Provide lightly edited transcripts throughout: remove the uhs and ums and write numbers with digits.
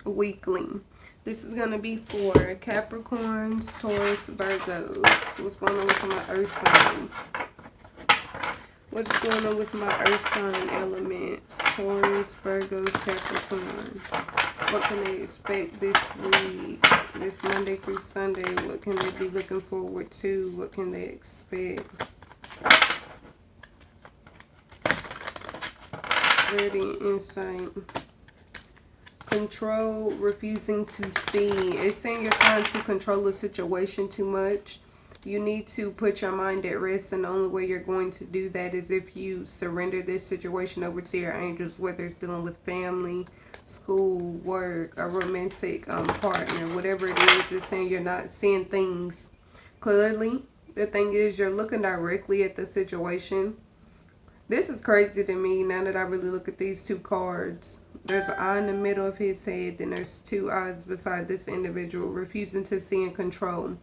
weekly. This is going to be for Capricorns, Taurus, Virgos. What's going on with my earth signs? What's going on with my earth sign elements? Taurus, Virgos, Capricorn. What can they expect this week? This Monday through Sunday. What can they be looking forward to? What can they expect? Clarity, insight. Control, refusing to see. It's saying you're trying to control the situation too much. You need to put your mind at rest, and the only way you're going to do that is if you surrender this situation over to your angels, whether it's dealing with family, school, work, a romantic partner, whatever it is. It's saying you're not seeing things clearly. The thing is, you're looking directly at the situation. This is crazy to me now that I really look at these two cards. There's an eye in the middle of his head, then there's two eyes beside this individual, refusing to see and control.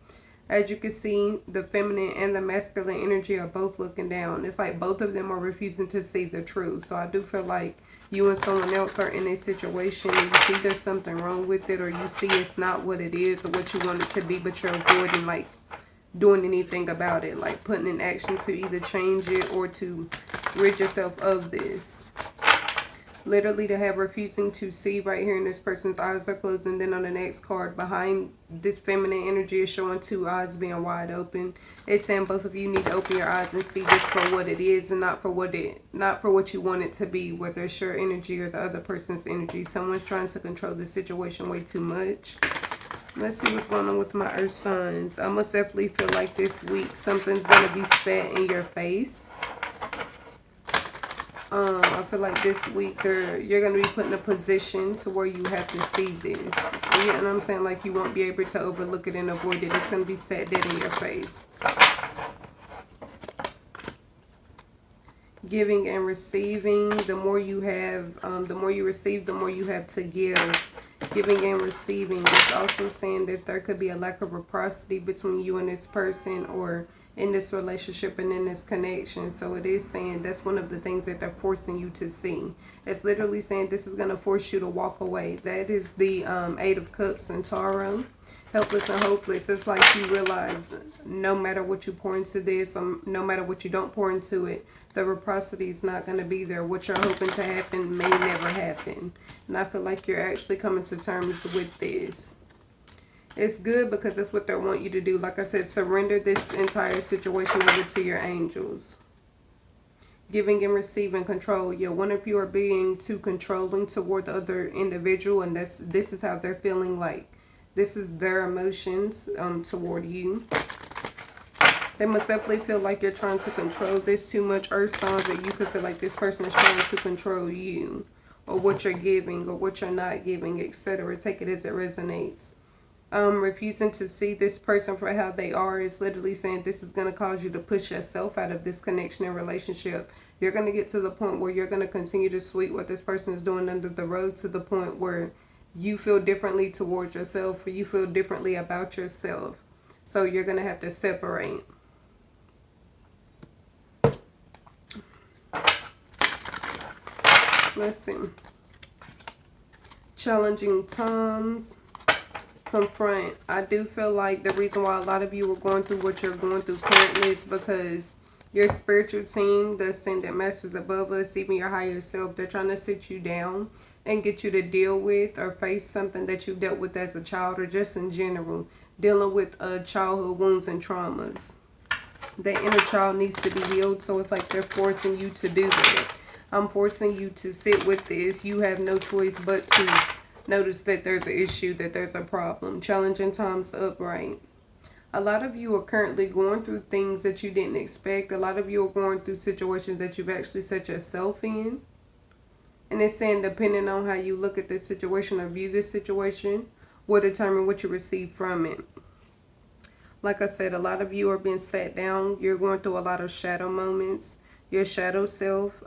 As you can see, the feminine and the masculine energy are both looking down. It's like both of them are refusing to see the truth. So I do feel like you and someone else are in a situation and you see there's something wrong with it, or you see it's not what it is or what you want it to be, but you're avoiding like doing anything about it, like putting in action to either change it or to rid yourself of this. Literally, to have refusing to see right here, and this person's eyes are closed, and then on the next card behind this feminine energy is showing two eyes being wide open. It's saying both of you need to open your eyes and see this for what it is, and not for what you want it to be, whether it's your energy or the other person's energy. Someone's trying to control the situation way too much. Let's see what's going on with my earth signs. I most definitely feel like this week something's going to be set in your face. I feel like this week you're going to be put in a position to where you have to see this. You get what I'm saying? Like you won't be able to overlook it and avoid it. It's going to be set dead in your face. Giving and receiving. The more you have, the more you receive, the more you have to give. Giving and receiving. It's also saying that there could be a lack of reciprocity between you and this person, or in this relationship and in this connection. So it is saying that's one of the things that they're forcing you to see. It's literally saying this is going to force you to walk away. That is the Eight of Cups and Tarot. Helpless and hopeless. It's like you realize no matter what you pour into this, no matter what you don't pour into it, the reciprocity is not going to be there. What you're hoping to happen may never happen. And I feel like you're actually coming to terms with this. It's good because that's what they want you to do. Like I said, surrender this entire situation over to your angels. Giving and receiving control. Yeah, one of you are being too controlling toward the other individual, and this is how they're feeling. Like this is their emotions toward you. They must definitely feel like you're trying to control this too much, earth signs, that you could feel like this person is trying to control you, or what you're giving or what you're not giving, etc. Take it as it resonates. Refusing to see this person for how they are is literally saying this is going to cause you to push yourself out of this connection and relationship. You're going to get to the point where you're going to continue to sweep what this person is doing under the rug, to the point where you feel differently towards yourself, or you feel differently about yourself. So you're going to have to separate. Let's see. Challenging times. Confront. I do feel like the reason why a lot of you are going through what you're going through currently is because your spiritual team, the ascendant masters above us, even your higher self, they're trying to sit you down and get you to deal with or face something that you dealt with as a child, or just in general, dealing with childhood wounds and traumas. The inner child needs to be healed, so it's like they're forcing you to do that. I'm forcing you to sit with this. You have no choice but to notice that there's an issue, that there's a problem. Challenging times upright. A lot of you are currently going through things that you didn't expect. A lot of you are going through situations that you've actually set yourself in. And it's saying depending on how you look at this situation or view this situation will determine what you receive from it. Like I said, a lot of you are being sat down. You're going through a lot of shadow moments. Your shadow self,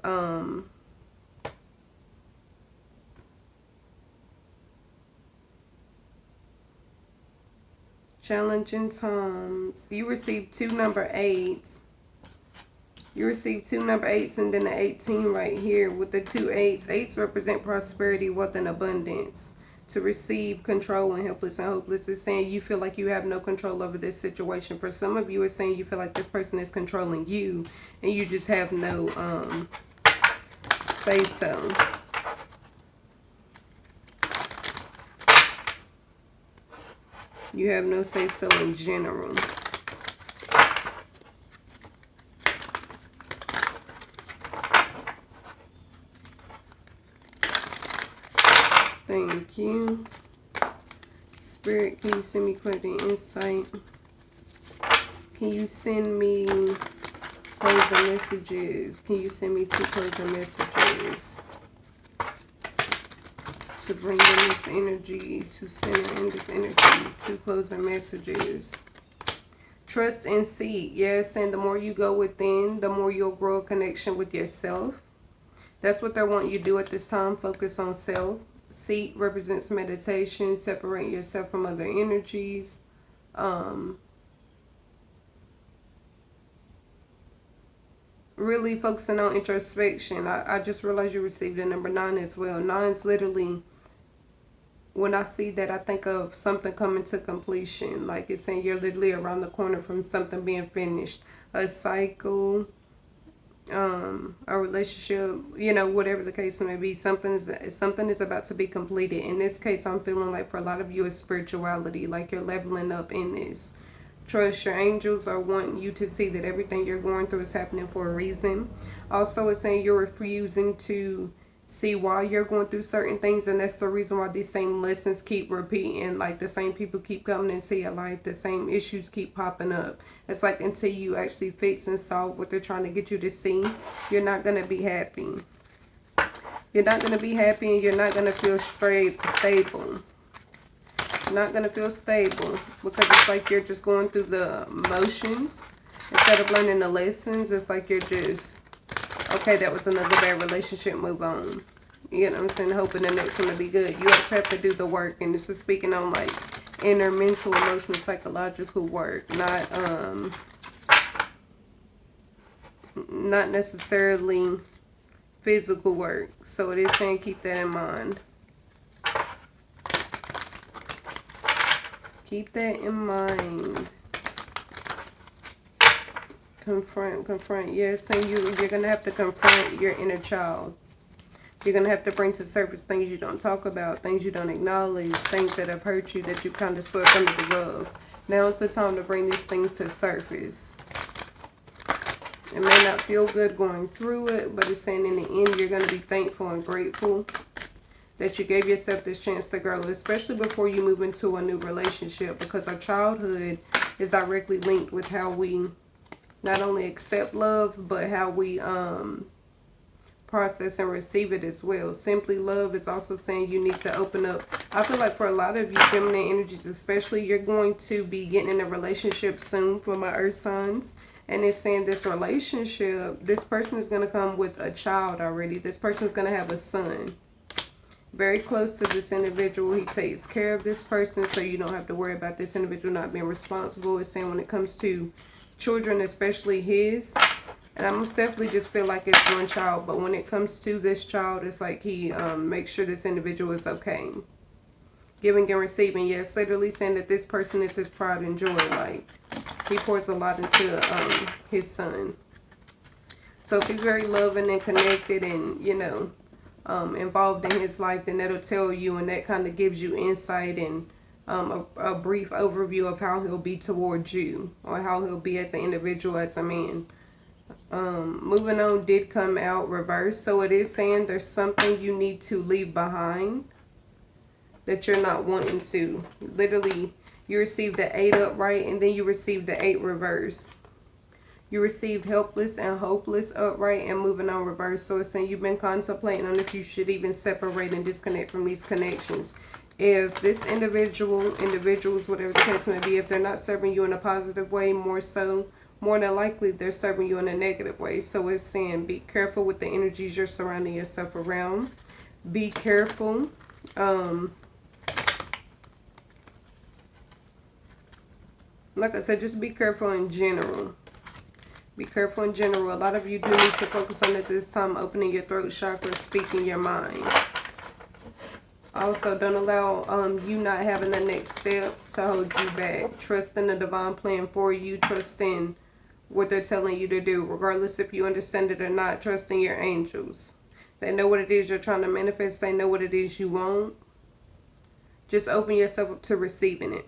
challenging times. You received two number 8s. You received two number 8s and then the 18 right here with the two 8s. 8s represent prosperity, wealth, and abundance. To receive control and helpless and hopeless is saying you feel like you have no control over this situation. For some of you, it's saying you feel like this person is controlling you and you just have no say so. You have no say so in general. Thank you. Spirit, can you send me clarity and insight? Can you send me closing messages? Can you send me 2 closing messages to bring in this energy, to center in this energy? 2 closing messages. Trust and seek. Yes, and the more you go within, the more you'll grow a connection with yourself. That's what they want you to do at this time. Focus on self. Seek represents meditation, separate yourself from other energies. Really focusing on introspection. I just realized you received the number 9 as well. 9 is literally, when I see that, I think of something coming to completion. Like it's saying you're literally around the corner from something being finished. A cycle, a relationship, you know, whatever the case may be, something is about to be completed. In this case, I'm feeling like for a lot of you, it's spirituality, like you're leveling up in this. Trust your angels are wanting you to see that everything you're going through is happening for a reason. Also, it's saying you're refusing to see why you're going through certain things, and that's the reason why these same lessons keep repeating. Like the same people keep coming into your life, the same issues keep popping up. It's like until you actually fix and solve what they're trying to get you to see, you're not going to be happy. You're not going to be happy, and you're not going to feel stable. You're not going to feel stable because it's like you're just going through the motions instead of learning the lessons. It's like you're just, okay, that was another bad relationship, move on. You know what I'm saying? Hoping the next one will be good. You actually have to do the work. And this is speaking on like inner, mental, emotional, psychological work. Not necessarily physical work. So it is saying keep that in mind. Keep that in mind. Confront. Yes, and you're going to have to confront your inner child. You're going to have to bring to surface things you don't talk about, things you don't acknowledge, things that have hurt you that you kind of swept under the rug. Now it's the time to bring these things to surface. It may not feel good going through it, but it's saying in the end you're going to be thankful and grateful that you gave yourself this chance to grow, especially before you move into a new relationship, because our childhood is directly linked with how we not only accept love, but how we process and receive it as well. Simply love is also saying you need to open up. I feel like for a lot of you feminine energies especially, you're going to be getting in a relationship soon for my earth signs. And it's saying this relationship, this person is going to come with a child already. This person is going to have a son. Very close to this individual. He takes care of this person, so you don't have to worry about this individual not being responsible. It's saying when it comes to children, especially his, and I most definitely just feel like it's one child, but when it comes to this child, it's like he makes sure this individual is okay. Giving and receiving. Yes, literally saying that this person is his pride and joy. Like he pours a lot into his son. So if he's very loving and connected and, you know, involved in his life, then that'll tell you, and that kind of gives you insight and a brief overview of how he'll be towards you, or how he'll be as an individual, as a man. Moving on did come out reversed, so it is saying there's something you need to leave behind that you're not wanting to. Literally, you received the 8 upright, and then you received the 8 reverse. You received helpless and hopeless upright and moving on reverse. So it's saying you've been contemplating on if you should even separate and disconnect from these connections. If this individuals, whatever the case may be, if they're not serving you in a positive way, more than likely they're serving you in a negative way. So it's saying be careful with the energies you're surrounding yourself around. Be careful. Like I said, just be careful in general. Be careful in general. A lot of you do need to focus on at this time, opening your throat chakra, speaking your mind. Also, don't allow you not having the next steps to hold you back. Trust in the divine plan for you. Trust in what they're telling you to do, regardless if you understand it or not. Trust in your angels. They know what it is you're trying to manifest. They know what it is you want. Just open yourself up to receiving it.